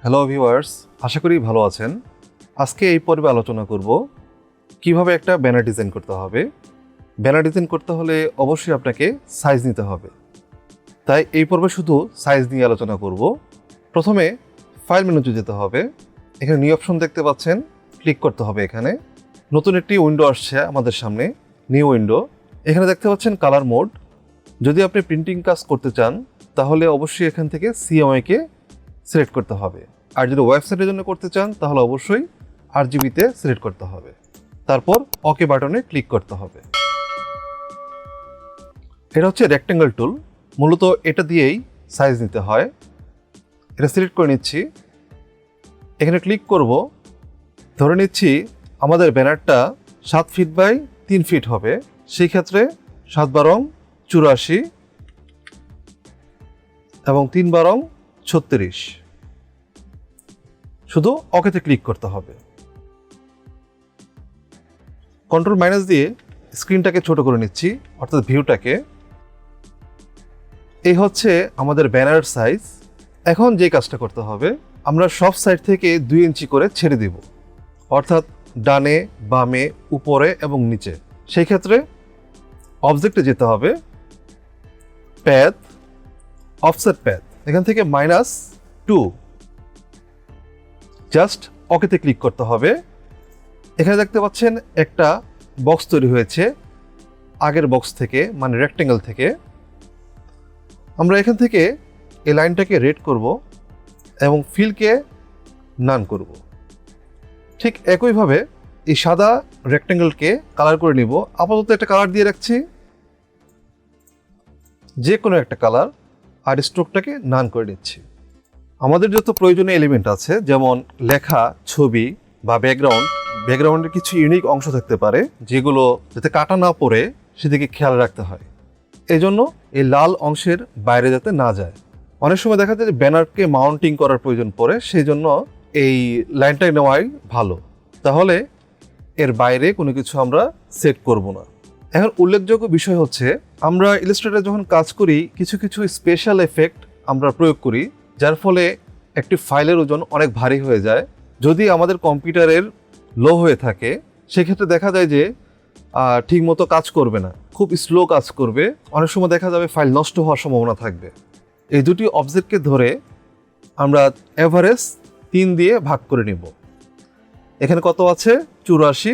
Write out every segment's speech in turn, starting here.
Hello viewers, আশা করি ভালো আছেন। আজকে এই পর্বে আলোচনা করব কিভাবে একটা ব্যানার ডিজাইন করতে হবে। ব্যানার ডিজাইন করতে হলে অবশ্যই আপনাকে সাইজ নিতে হবে, তাই এই পর্বে শুধু সাইজ নিয়ে আলোচনা করব। প্রথমে ফাইল মেনুতে যেতে হবে। এখানে নিউ অপশন দেখতে পাচ্ছেন, ক্লিক করতে হবে। এখানে নতুন একটি উইন্ডো আসছে আমাদের সামনে, নিউ উইন্ডো। এখানে দেখতে পাচ্ছেন কালার মোড। যদি আপনি প্রিন্টিং কাজ করতে চান তাহলে অবশ্যই এখান থেকে সিএমওয়াইকে সিলেক্ট করতে হবে, আর যদি ওয়েবসাইটের জন্য করতে চান তাহলে অবশ্যই আরজিবিতে সিলেক্ট করতে হবে। তারপর ওকে বাটনে ক্লিক করতে হবে। এটা হচ্ছে রেক্ট্যাঙ্গেল টুল, মূলত এটা দিয়েই সাইজ নিতে হয়। এটা সিলেক্ট করে নিচ্ছি, এখানে ক্লিক করব। ধরে নিচ্ছি আমাদের ব্যানারটা 7 ফিট বাই 3 ফিট হবে, সেই ক্ষেত্রে 7 বারং 84 এবং 3 বারং 36। শুধু ওকেতে ক্লিক করতে হবে। কন্ট্রোল মাইনাস দিয়ে স্ক্রিনটাকে ছোট করে নিচ্ছি, অর্থাৎ ভিউটাকে। এই হচ্ছে আমাদের ব্যানার সাইজ। এখন যে কাজটা করতে হবে, আমরা সব সাইড থেকে 2 ইঞ্চি করে ছেড়ে দিব, অর্থাৎ ডানে বামে উপরে এবং নিচে। সেই ক্ষেত্রে অবজেক্টে যেতে হবে, প্যাথ, অফসেট প্যাথ, এখান থেকে -2, জাস্ট ওকেতে ক্লিক করতে হবে। এখানে দেখতে পাচ্ছেন একটা বক্স তৈরি হয়েছে আগের বক্স থেকে, মানে রেক্ট্যাঙ্গেল থেকে। আমরা এখান থেকে এই লাইনটাকে রেড করব এবং ফিলকে নান করব। ঠিক একইভাবে এই সাদা রেক্ট্যাঙ্গেলকে কালার করে নিব। আপাতত একটা কালার দিয়ে রাখছি, যে কোনো একটা কালার, আর স্ট্রোকটাকে নান করে নিচ্ছি। আমাদের যত প্রয়োজনীয় এলিমেন্ট আছে, যেমন লেখা, ছবি বা ব্যাকগ্রাউন্ডের কিছু ইউনিক অংশ থাকতে পারে যেগুলো যাতে কাটা না পড়ে সেদিকে খেয়াল রাখতে হয়। এই জন্য এই লাল অংশের বাইরে যাতে না যায়। অনেক সময় দেখা যায় যে ব্যানারকে মাউন্টিং করার প্রয়োজন পড়ে, সেই জন্য এই লাইনটা নেওয়াই ভালো। তাহলে এর বাইরে কোনো কিছু আমরা সেট করব না। এখন উল্লেখযোগ্য বিষয় হচ্ছে, আমরা ইলাস্ট্রেটরে যখন কাজ করি কিছু কিছু স্পেশাল এফেক্ট আমরা প্রয়োগ করি, যার ফলে একটি ফাইলের ওজন অনেক ভারী হয়ে যায়। যদি আমাদের কম্পিউটারের লো হয়ে থাকে সেক্ষেত্রে দেখা যায় যে ঠিকমতো কাজ করবে না, খুব স্লো কাজ করবে। অনেক সময় দেখা যাবে ফাইল নষ্ট হওয়ার সম্ভাবনা থাকবে। এই দুটি অবজেক্টকে ধরে আমরা এভারেজ 3 দিয়ে ভাগ করে নিব। এখানে কত আছে? 84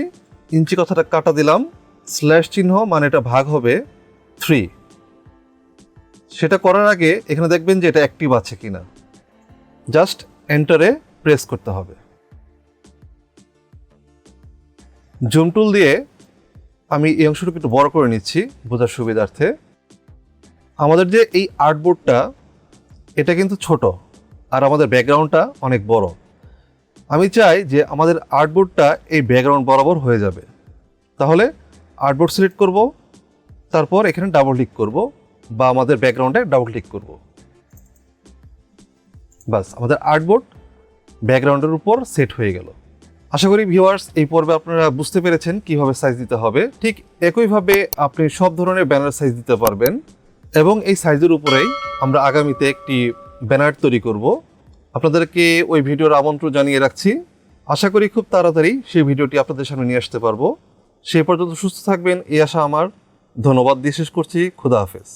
ইঞ্চি। কথাটা কাটা দিলাম, স্ল্যাশ চিহ্ন, মানে এটা ভাগ হবে 3। সেটা করার আগে এখানে দেখবেন যে এটা অ্যাক্টিভ আছে কিনা, জাস্ট এন্টারে প্রেস করতে হবে। জুম টুল দিয়ে আমি এই অংশটুকু একটু বড় করে নিচ্ছি বোঝার সুবিধার্থে। আমাদের যে এই আর্টবোর্ডটা, এটা কিন্তু ছোট, আর আমাদের ব্যাকগ্রাউন্ডটা অনেক বড়। আমি চাই যে আমাদের আর্টবোর্ডটা এই ব্যাকগ্রাউন্ড বরাবর হয়ে যাবে। তাহলে আর্টবোর্ড সিলেক্ট করব, তারপর এখানে ডাবল ক্লিক করব, বা আমাদের ব্যাকগ্রাউন্ডে ডাবল ক্লিক করব। বাস, আমাদের আর্টবোর্ড ব্যাকগ্রাউন্ডের উপর সেট হয়ে গেল। আশা করি ভিউয়ার্স এই পর্বে আপনারা বুঝতে পেরেছেন কিভাবে সাইজ দিতে হবে। ঠিক একইভাবে আপনি সব ধরনের ব্যানার সাইজ দিতে পারবেন, এবং এই সাইজের উপরেই আমরা আগামীতে একটি ব্যানার তৈরি করব। আপনাদেরকে ওই ভিডিওর আমন্ত্রণ জানিয়ে রাখছি। আশা করি খুব তাড়াতাড়ি সেই ভিডিওটি আপনাদের সামনে নিয়ে আসতে পারবো। সেই পর্যন্ত সুস্থ থাকবেন এই আশা আমার। ধন্যবাদ দিয়ে শেষ করছি। খুদা হাফেজ।